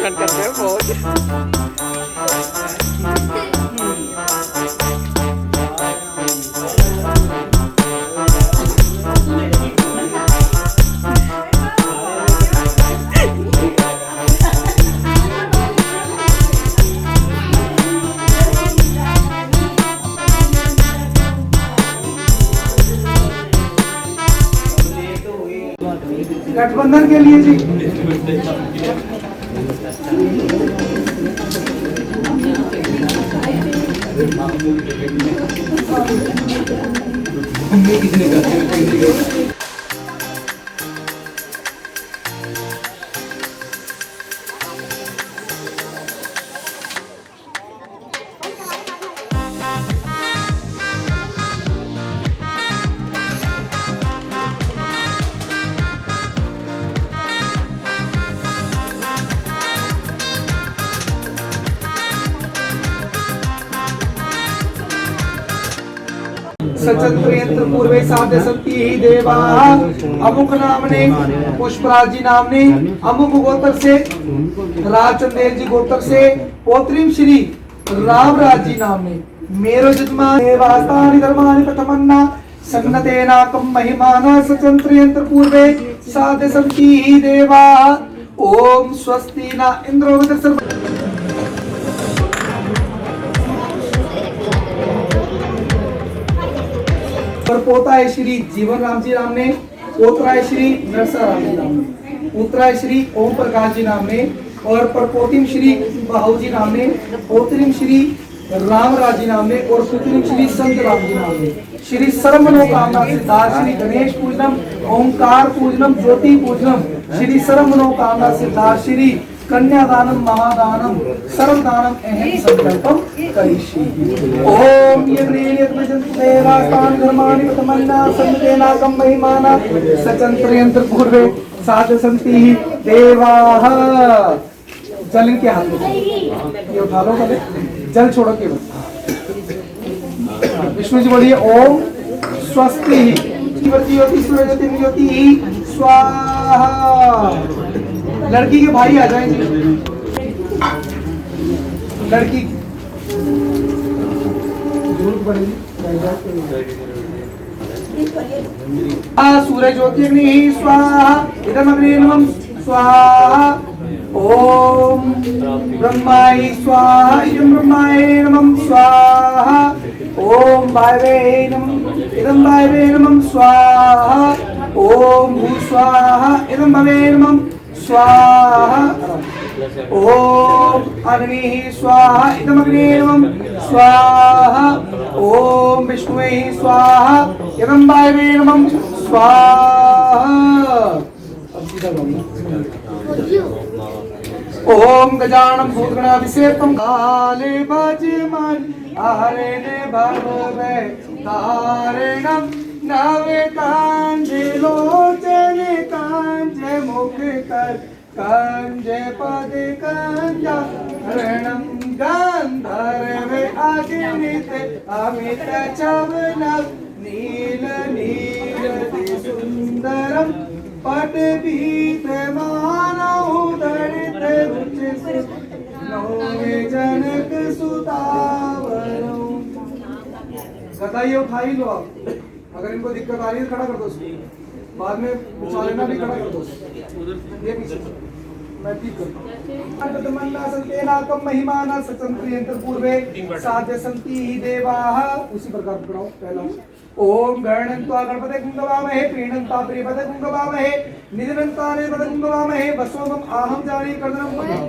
परेशान करते हैं बहुत। गठबंधन के लिए जी सचंत्र पूर्वे साध्य सत्ती ही देवा अमुक नामने पुष्पराज जी नामने अमुक गोत्र से राजचंदेव जी गोत्र से पौत्रीम श्री रामराज जी नामने मेरो जजमान वास्तानि धर्मानि प्रथमन्ना सन्नतेनाकं महिमाना सचंत्र पूर्वे साध्य सत्ती ही देवा ओम स्वस्ति न इंद्रो पोता है श्री जीवन राम जी नाम ने, पोत्रा है श्री नरसा राम जी नाम ने, पुत्रा है श्री ओम प्रकाश जी नाम ने और परपोतिम श्री बाहु जी नाम ने, पोत्रिम श्री रामराज जी नाम ने और पुत्रिम श्री संत राम जी नाम ने। श्री सर्व मनोकामना सिद्धार्थ श्री गणेश पूजनम ओंकार पूजनम ज्योति पूजनम श्री सर्व मनोकामना सिद्धार्थ श्री कन्यादानम महादानम सर्वदानम अहम संकल्पम करिष्ये। ओम यज्ञेयत्मजन्तेवास्तानि धर्माणि प्रथमन्ना सन्तेनाकं महिमाना सचंत्रयंत्र पूर्वे साध सन्ति देवाः। जल इनके हाथ में ये उठा लो, पहले जल छोड़ो केवल। विष्णु जी बोलिए ओम स्वस्ति ज्योति सूर्य ज्योति स्वाहा। लड़की के भाई आ जाए जी, लड़की जरूरत पड़ेगी। सूर्य ज्योतिर्नि स्वाहा इदमग्ने नमः स्वाहा। ओम ब्रह्माय स्वाहा इदं ब्रह्माय नमः स्वाहा। ओम वायवे नमः इदं वायवे नमः स्वाहा। ओम भू स्वाहा इदं भवे नमः स्वाहा। ओम अग्नि स्वाहा इदं अग्ने नमः स्वाहा। ओम विष्णुवे स्वाहा इदं वायवे नमः स्वाहा। ओम गजानन भूतगणाभिषेकं काले भजमान आरेने भगवे तारणं नवे कांजे लोचने कांजे मुख कर कांजे पद कांजा रणं गांधर्वे अग्निते अमित चवनं नील नीरति सुंदरं पटपीत मानव दरित रुचिर नौवे जनक सुतावरौ। गदाई उठाई लो आप, अगर इनको दिक्कत आ रही है खड़ा कर दो उसको, बाद में उठा लेना भी खड़ा कर दो। ये पीछे मैं ठीक करता हूँ। महिमाना सचंत्र पूर्वे साध्य सन्ति ही देवाः। उसी प्रकार पढ़ाओ पहला। ओम गणन्त्वा गणपते कुंभवामहे प्रीणन्ता प्रियपते कुंभवामहे निधनन्ता निधपते कुंभवामहे वसोमं आहं जाने कर्दनं पठाओ।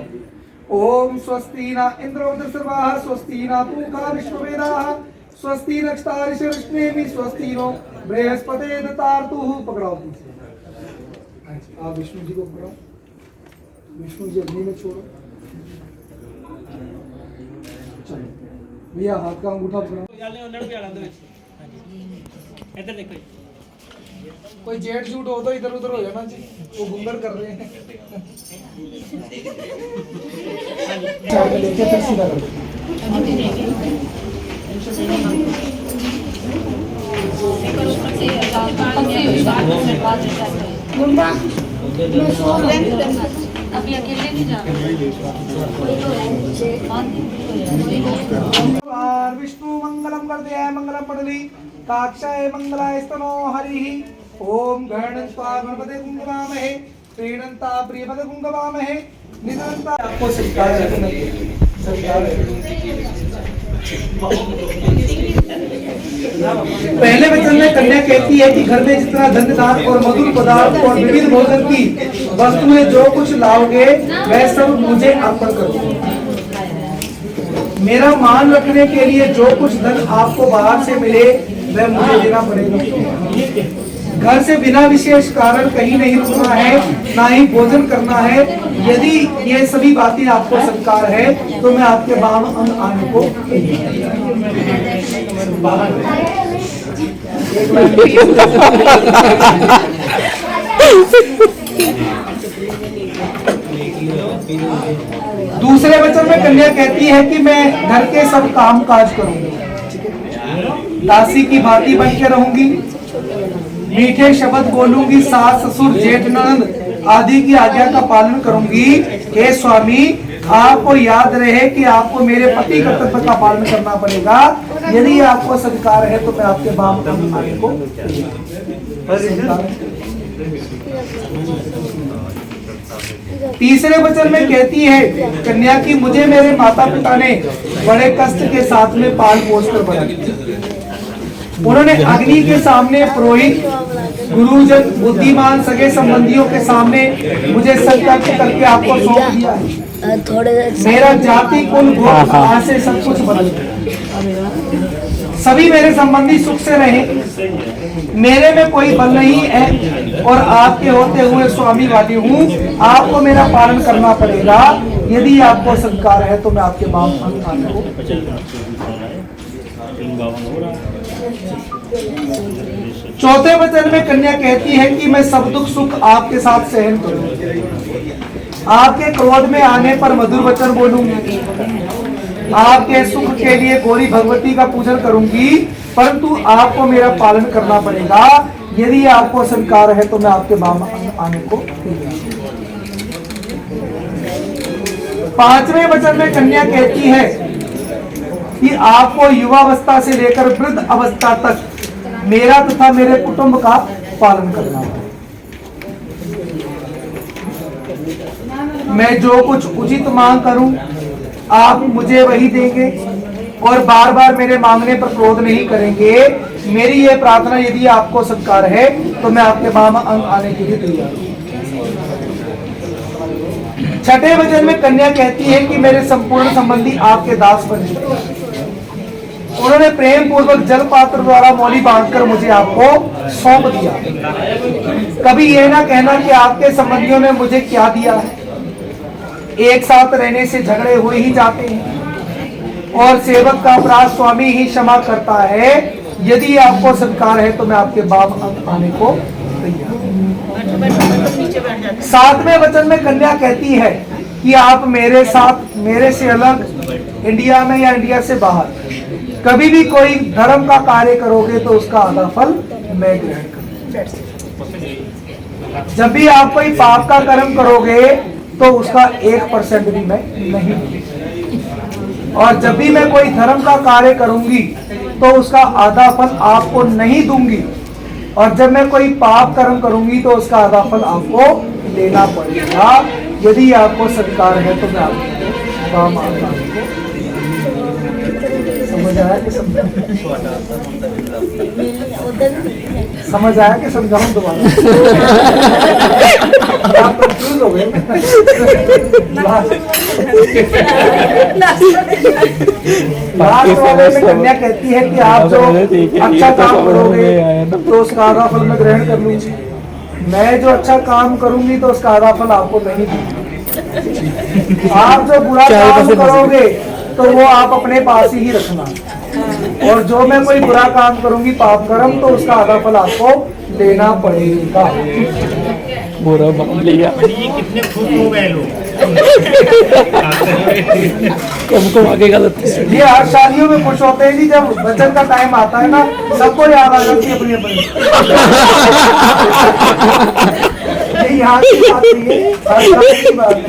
ओम स्वस्ति न इंद्रो सर्वाः स्वस्ति न पूषा विश्ववेदाः स्वस्ति नक्षत्रारिषवृष्णेमि स्वस्ति नो बृहस्पते दतार्तुः। पकड़ाओ आप विष्णु जी को पकड़ाओ, विष्णु जी अग्नि में छोड़ो। चलो भैया हाथ का अंगूठा पकड़ो। इधर देखो, कोई जेट शूट हो तो इधर उधर हो जाना जी, वो घूंगर कर रहे हैं। लेके फिर सीधा करो। अभी अकेले नहीं जा भगवान विष्णु मंगलम करते मंगलम पड़ली काक्षाय मंगलाय स्तनो हरि ओम गणन्त्वा गणपते कुंभवामहे प्रीणन्ता प्रियपदे कुंभवामहे निधनन्ता आपको स्वीकार पहले वचन में कन्या कहती है कि घर में जितना धन दान और मधुर पदार्थ और विविध भोजन की वस्तुएं जो कुछ लाओगे वह सब मुझे अर्पण करो। मेरा मान रखने के लिए जो कुछ धन आपको बाहर से मिले वह मुझे देना पड़ेगा। घर से बिना विशेष कारण कहीं नहीं रुकना है, ना ही भोजन करना है। यदि ये सभी बातें आपको स्वीकार है तो मैं आपके बाम अंग आने को दूसरे वचन में कन्या कहती है कि मैं घर के सब काम काज करूंगी, दासी की भांति बन के रहूंगी, मीठे शब्द बोलूंगी, सास ससुर जेठ ननद आदि की आज्ञा का पालन करूंगी। हे स्वामी, आपको याद रहे कि आपको मेरे पति कर्तव्य का पालन करना पड़ेगा। यदि आपको स्वीकार है तो मैं आपके बाम आने को। तीसरे वचन में कहती है कन्या की मुझे मेरे माता पिता ने बड़े कष्ट के साथ में पाल पोस कर बनाया। उन्होंने अग्नि के सामने, पुरोहित, गुरुजन, बुद्धिमान, सगे संबंधियों के सामने मुझे संकल्प करके आपको सौंप दिया है। मेरा जाति कुल गोत्र आज से सब कुछ बदल गया। सभी मेरे संबंधी सुख से रहे, मेरे में कोई बल नहीं है और आपके होते हुए स्वामी वाली हूँ। आपको मेरा पालन करना पड़ेगा। यदि आपको स्वीकार है तो मैं आपके बाम आने को। चौथे वचन में कन्या कहती है कि मैं सब दुख सुख आपके साथ सहन करूंगी, आपके क्रोध में आने पर मधुर वचन बोलूंगी, आपके सुख के लिए गौरी भगवती का पूजन करूंगी, परंतु आपको मेरा पालन करना पड़ेगा। यदि आपको स्वीकार है तो मैं आपके बाम आने को। पांचवें वचन में कन्या कहती है कि आपको युवावस्था से लेकर वृद्ध अवस्था तक मेरा तथा मेरे कुटुंब का पालन करना है। मैं जो कुछ उचित मांग करूं आप मुझे वही देंगे और बार बार मेरे मांगने पर क्रोध नहीं करेंगे। मेरी यह प्रार्थना यदि आपको स्वीकार है तो मैं आपके बाम अंग आने के लिए तैयार हूं। छठे वचन में कन्या कहती है कि मेरे संपूर्ण संबंधी आपके दास बन चुके। उन्होंने प्रेम पूर्वक जल पात्र द्वारा मौली बांधकर मुझे आपको सौंप दिया। कभी यह ना कहना कि आपके संबंधियों ने मुझे क्या दिया है। एक साथ रहने से झगड़े हो ही जाते हैं और सेवक का अपराध स्वामी ही क्षमा करता है। यदि आपको स्वीकार है तो मैं आपके बाम अंग आने को तैयार हूं। सातवें वचन में कन्या कहती है कि आप मेरे साथ, मेरे से अलग, इंडिया में या इंडिया से बाहर कभी भी कोई धर्म का कार्य करोगे तो उसका आधा फल मैं ग्रहण करूंगा। जब भी आप कोई पाप का कर्म करोगे तो उसका 1% भी मैं नहीं दूंगी। और जब भी मैं कोई धर्म का कार्य करूंगी तो उसका आधा फल आपको नहीं दूंगी। और जब मैं कोई पाप कर्म करूंगी तो उसका आधा फल आपको लेना पड़ेगा। यदि आपको स्वीकार है तो मैं आपको काम आता हूं। समझ आया कि समझ आया कि समझाऊं दोबारा? आप कंफ्यूज हो गए। कन्या कहती है कि आप जो अच्छा काम करोगे तो उसका आधा फल मैं ग्रहण कर लूंगी। मैं जो अच्छा काम करूंगी तो उसका आधा फल आपको नहीं दूंगी। आप जो बुरा काम करोगे तो वो आप अपने पास ही रखना। और जो मैं कोई बुरा काम करूंगी पाप कर्म तो उसका आधा फल आपको लेना पड़ेगा। बुरा मान लिया। ये कितने खुश हो गए लोग। हमको आगे गलत ये हर शादियों में खुश होते हैं कि जब वचन का टाइम आता है ना सबको याद आ जाती है अपनी अपनी। नहीं, यहाँ की बात नहीं है, हर तरह की बात है।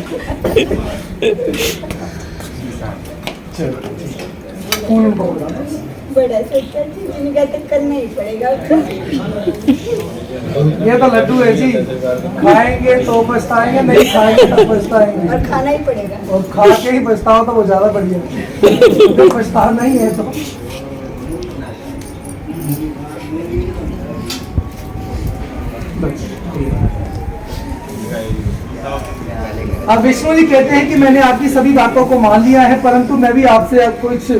चलो फूल उनको बुलाना। बड़ा सोचा जी, जिनका तो करना ही पड़ेगा। ये तो लड्डू है जी, खाएंगे तो पछताएंगे, नहीं खाएंगे तो पछताएंगे, और खाना ही पड़ेगा। और खा के ही पछताओ तो वो ज्यादा बढ़िया है। तो पछताना नहीं है तो अब विष्णु जी कहते हैं कि मैंने आपकी सभी बातों को मान लिया है, परंतु मैं भी आपसे अब कुछ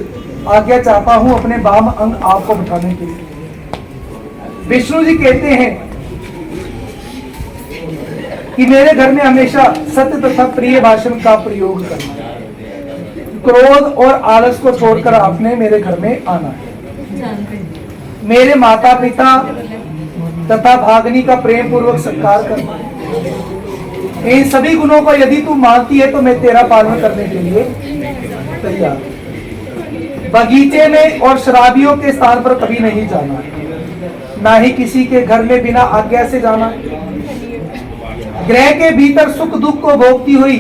आज्ञा चाहता हूं अपने वाम अंग आपको बिठाने के लिए। विष्णु जी कहते हैं कि मेरे घर में हमेशा सत्य तथा प्रिय भाषण का प्रयोग करना, क्रोध और आलस को छोड़कर आपने मेरे घर में आना है। मेरे माता पिता तथा भागनी का प्रेम पूर्वक सत्कार करना, इन सभी गुणों को यदि तू मानती है तो मैं तेरा पालन करने के लिए तैयार हूं। बगीचे में और शराबियों के स्थान पर कभी नहीं जाना, ना ही किसी के घर में बिना आज्ञा से जाना। गृह के भीतर सुख दुख को भोगती हुई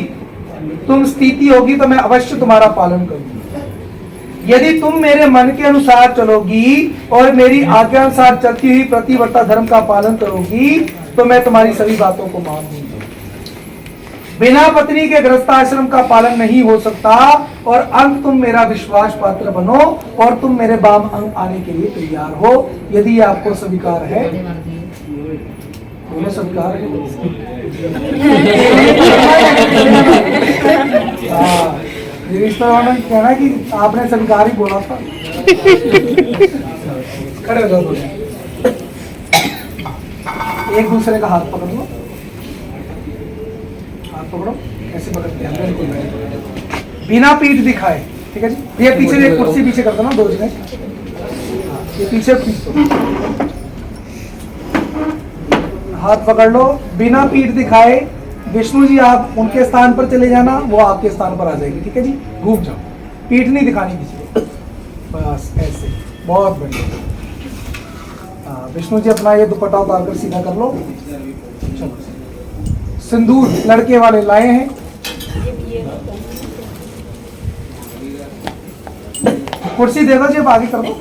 तुम स्थिति होगी तो मैं अवश्य तुम्हारा पालन करूंगी। यदि तुम मेरे मन के अनुसार चलोगी और मेरी आज्ञा अनुसार चलती हुई प्रतिव्रता धर्म का पालन करोगी तो मैं तुम्हारी सभी बातों को मान लूंगी। बिना पत्नी के गृहस्थाश्रम का पालन नहीं हो सकता और अंत तुम मेरा विश्वास पात्र बनो और तुम मेरे वाम अंग आने के लिए तैयार हो। यदि आपको स्वीकार है, स्वीकार है। कहना कि आपने स्वीकार ही बोला था। खड़े हो जाओ, एक दूसरे का हाथ पकड़ लो, पकड़ो ऐसे पकड़ के बिना पीठ दिखाए, ठीक है जी। ये पीछे एक कुर्सी पीछे कर दो ना, दो जगह ये पीछे खींच दो, हाथ पकड़ लो बिना पीठ दिखाए। विष्णु जी आप उनके स्थान पर चले जाना, वो आपके स्थान पर आ जाएगी, ठीक है जी। घूम जाओ, पीठ नहीं दिखानी किसी को, बस ऐसे, बहुत बढ़िया। विष्णु जी अपना ये दुपट्टा उतार कर सीधा कर लो। चलो, सिंदूर लड़के वाले लाए हैं, कुर्सी दे दो जी, अब आगे कर दो।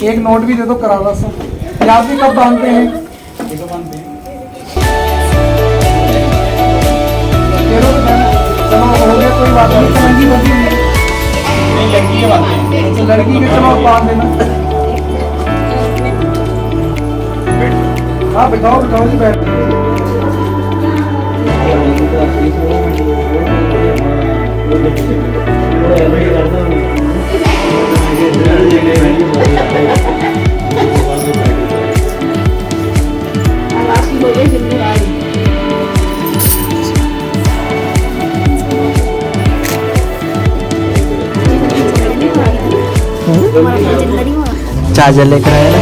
एक नोट भी दे दो करारा सा। याद भी कब बांधते हैं? चलो हो गया, कोई बात नहीं। लड़की बंदी है, लड़की के बांधते हैं, तो लड़की के चलो बांध देना। हाँ बिठाओ बिठाओ जी, बैठ। चार्जर लेकर आया ना।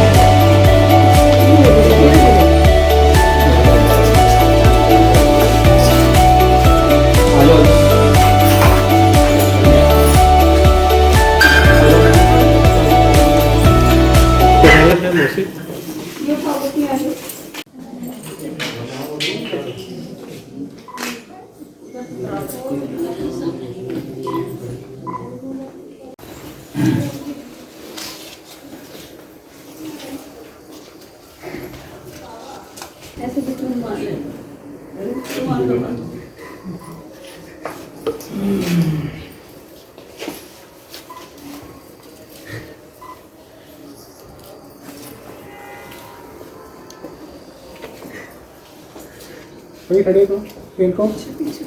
वही खड़े को इनको पीछे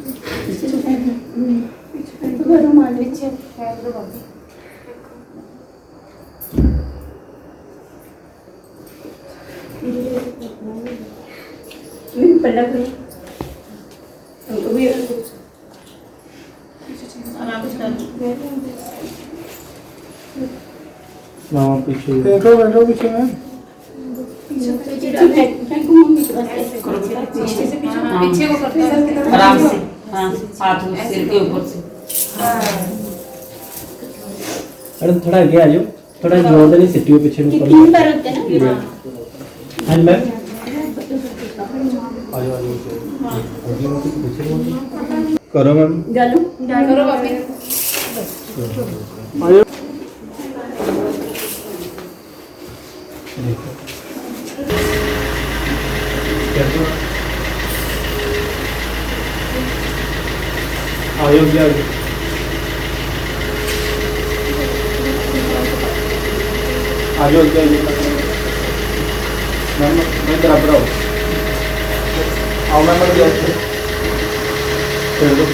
बैठो पीछे में पीछे को करते हैं आराम से, हाँ हाथ सिर के ऊपर से। अरे थोड़ा आगे आ जाओ, थोड़ा जोर से नहीं सिटियो पीछे में। तीन बार होते हैं ना। हाँ मैम, करो मैम। करो भाभी अयोध्या अयोध्या मैम मैं बराबर हूँ आओ मैम मैं दिया कर दो